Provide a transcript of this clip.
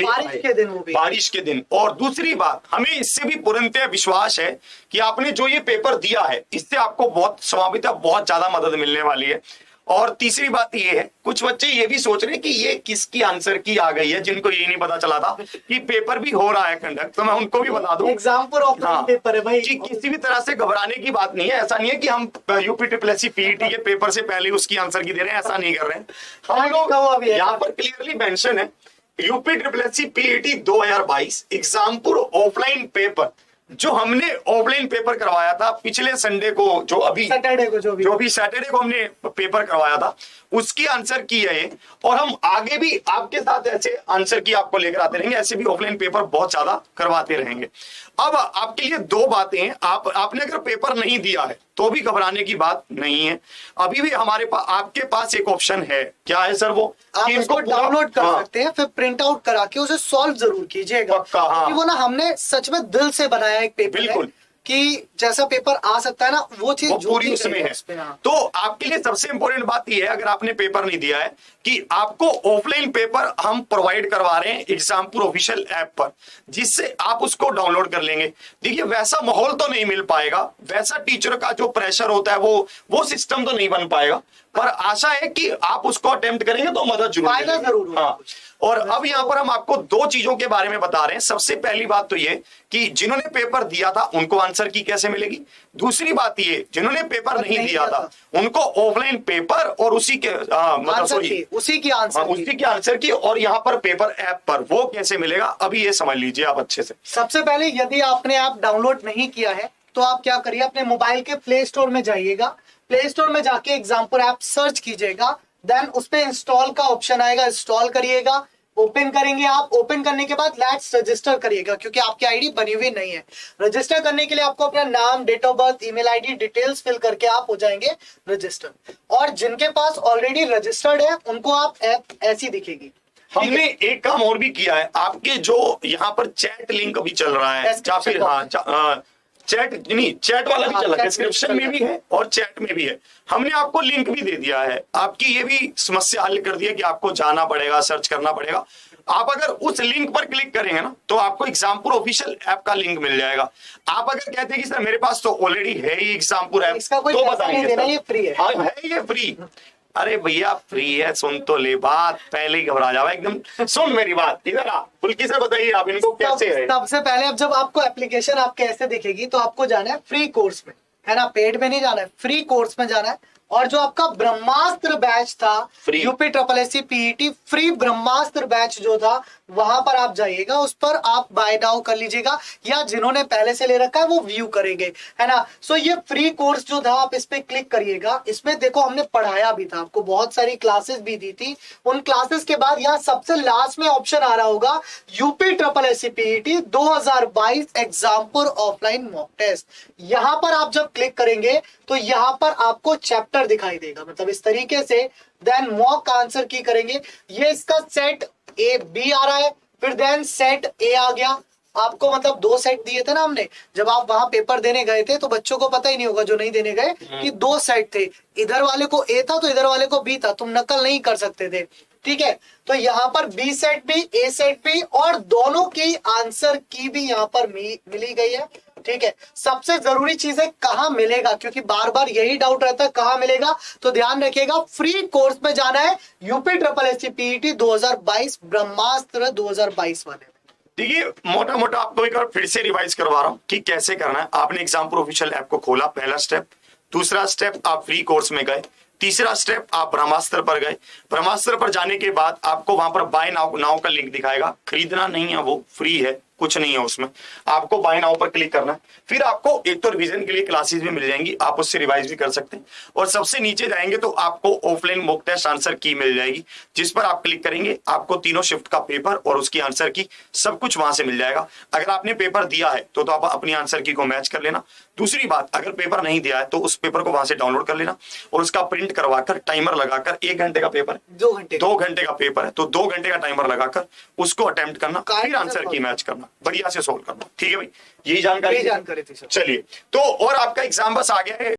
बारिश के दिन, वो भी बारिश के दिन। और दूसरी बात, हमें इससे भी पूर्णतः विश्वास है कि आपने जो ये पेपर दिया है इससे आपको बहुत संभावित बहुत ज्यादा मदद मिलने वाली है। और तीसरी बात ये है, कुछ बच्चे ये भी सोच रहे हैं कि ये किसकी आंसर की आ गई है, जिनको ये नहीं पता चला था कि पेपर भी हो रहा है कंडक्ट, तो मैं उनको भी बता दूं एग्जाम पर ऑफलाइन पेपर है भाई। कि किसी भी तरह से घबराने की बात नहीं है। ऐसा नहीं है कि हम यूपी पीईटी के पेपर से पहले उसकी आंसर की दे रहे हैं, ऐसा नहीं कर रहे हैं हम लोग। यहाँ पर क्लियरली मेंशन है UP PET 2022 Exampur offline paper, जो हमने ऑफलाइन पेपर करवाया था पिछले संडे को, जो अभी सैटरडे को, जो भी सैटरडे को हमने पेपर करवाया था, उसकी आंसर की है ये। और हम आगे भी आपके साथ ऐसे आंसर की आपको लेकर आते रहेंगे, ऐसे भी ऑफलाइन पेपर बहुत ज्यादा करवाते रहेंगे। अब आपके लिए दो बातें हैं, आपने अगर पेपर नहीं दिया है तो भी घबराने की बात नहीं है। अभी भी हमारे पास आपके पास एक ऑप्शन है, क्या है सर? वो आप इसको डाउनलोड कर सकते हैं, फिर प्रिंट आउट करा के उसे सॉल्व जरूर कीजिएगा। पक्का, हाँ। वो ना हमने सच में दिल से बनाया एक पेपर बिल्कुल है कि जैसा पेपर आ सकता है ना, वो चीज पूरी उसमें है। तो आपके लिए सबसे इंपॉर्टेंट बात यह है, अगर आपने पेपर नहीं दिया है, कि आपको ऑफलाइन पेपर हम प्रोवाइड करवा रहे हैं एग्जामपुर ऑफिशियल ऐप पर, जिससे आप उसको डाउनलोड कर लेंगे। देखिए, वैसा माहौल तो नहीं मिल पाएगा, वैसा टीचर का जो प्रेशर होता है वो सिस्टम तो नहीं बन पाएगा, पर आशा है कि आप उसको अटेम्प्ट करेंगे तो मदद जरूर। हाँ। और अब यहाँ पर हम आपको दो चीजों के बारे में बता रहे हैं। सबसे पहली बात तो ये कि जिन्होंने पेपर दिया था उनको आंसर की कैसे मिलेगी। दूसरी बात ये, जिन्होंने पेपर नहीं दिया था उनको ऑफलाइन पेपर और उसी के उसी की आंसर की और यहाँ पर पेपर ऐप पर वो कैसे मिलेगा, अभी ये समझ लीजिए आप अच्छे से। सबसे पहले यदि आपने ऐप डाउनलोड नहीं किया है तो आप क्या करिए, अपने मोबाइल के प्ले स्टोर में जाइएगा, प्ले स्टोर में जाके एग्जामपुर ऐप सर्च कीजिएगा, देन उस पे इंस्टॉल का ऑप्शन आएगा, इंस्टॉल करिएगा, ओपन करेंगे आप। ओपन करने के बाद लेट्स रजिस्टर करिएगा, क्योंकि आपकी आईडी बनी हुई नहीं है। रजिस्टर करने के लिए आपको अपना नाम, date of birth, email ID details fill करके आप हो जाएंगे रजिस्टर। और जिनके पास ऑलरेडी रजिस्टर्ड है उनको आप ऐप ऐसी दिखेगी। हमने एक काम और भी किया है, आपके जो यहाँ पर चैट लिंक अभी चल रहा है, या फिर चैट वाला भी चला, डिस्क्रिप्शन में भी है और चैट में भी है, हमने आपको लिंक भी दे दिया है। आपकी ये भी समस्या हल कर दी है कि आपको जाना पड़ेगा, सर्च करना पड़ेगा। आप अगर उस लिंक पर क्लिक करेंगे ना तो आपको एग्जामपुर ऑफिशियल ऐप का लिंक मिल जाएगा। आप अगर कहते हैं कि सर मेरे पास तो ऑलरेडी है ही एग्जामपुर ऐप, तो बताएंगे ये फ्री है। हाँ, है ये फ्री। अरे भैया फ्री है, सुन तो ले बात, पहले ही घबरा जाओ एकदम। सुन मेरी बात, इधर आ, फुल्की से बताइए आप इनको कैसे है। सबसे पहले अब जब आपको एप्लीकेशन आपके ऐसे दिखेगी तो आपको जाना है फ्री कोर्स में, है ना, पेड में नहीं जाना है, फ्री कोर्स में जाना है। और जो आपका ब्रह्मास्त्र बैच था, यूपी पीईटी फ्री ब्रह्मास्त्र बैच जो था, वहां पर आप जाइएगा, उस पर आप बाय नाउ कर लीजिएगा, या जिन्होंने पहले से ले रखा है वो व्यू करेंगे, है ना। सो ये फ्री कोर्स जो था, आप इस पे क्लिक करिएगा। इसमें देखो हमने पढ़ाया भी था, आपको बहुत सारी क्लासेस भी दी थी। उन क्लासेस के बाद यहाँ सबसे लास्ट में ऑप्शन आ रहा होगा UP PET 2022 Exampur offline mock test. यहाँ पर आप जब क्लिक करेंगे तो यहाँ पर आपको चैप्टर दिखाई देगा, मतलब इस तरीके से। देन मॉक आंसर की करेंगे, ये इसका सेट ए बी आ रहा है, फिर देन सेट ए आ गया। आपको मतलब दो सेट दिए थे ना हमने, जब आप वहां पेपर देने गए थे तो बच्चों को पता ही नहीं होगा जो नहीं देने गए कि दो सेट थे, इधर वाले को ए था तो इधर वाले को बी था, तुम नकल नहीं कर सकते थे, ठीक है। तो यहाँ पर बी सेट भी, ए सेट भी, और दोनों की आंसर की भी यहाँ पर मिली गई है, ठीक है। सबसे जरूरी चीज है कहाँ मिलेगा, क्योंकि बार बार यही डाउट रहता है कहाँ मिलेगा, तो ध्यान रखिएगा फ्री कोर्स में जाना है, यूपी पीईटी 2022 ब्रह्मास्त्र 2022 वाले। देखिए, मोटा मोटा आपको एक बार फिर से रिवाइज करवा रहा हूं कि कैसे करना है। आपने एग्जामपुर ऑफिशियल ऐप को खोला, पहला स्टेप। दूसरा स्टेप, आप फ्री कोर्स में गए। तीसरा स्टेप, आप ब्रह्मास्त्र पर गए। ब्रह्मास्त्र पर जाने के बाद आपको वहां पर बाय नाउ का लिंक दिखाएगा। खरीदना नहीं है, वो फ्री है, कुछ नहीं है उसमें। आपको बाय नाउ पर क्लिक करना है। फिर आपको एक तो रिवीजन के लिए क्लासेस भी मिल जाएंगी, आप उससे रिवाइज भी कर सकते हैं। और सबसे नीचे जाएंगे तो आपको ऑफलाइन मॉक टेस्ट आंसर की मिल जाएगी, जिस पर आप क्लिक करेंगे आपको तीनों शिफ्ट का पेपर और उसकी आंसर की सब कुछ वहां से मिल जाएगा। अगर आपने पेपर दिया है तो आप अपनी आंसर की को मैच कर लेना। दूसरी बात, अगर पेपर नहीं दिया है तो उस पेपर को वहां से डाउनलोड कर लेना और उसका प्रिंट करवाकर टाइमर लगाकर, 1 घंटे का पेपर है, 2 घंटे का पेपर है, तो 2 घंटे का टाइमर लगाकर उसको अटेम्प्ट करना, फिर आंसर की मैच करना, बढ़िया से सोल्व करना। ठीक है भाई, यही जानकारी थी। चलिए, तो और आपका एग्जाम बस आ गया है।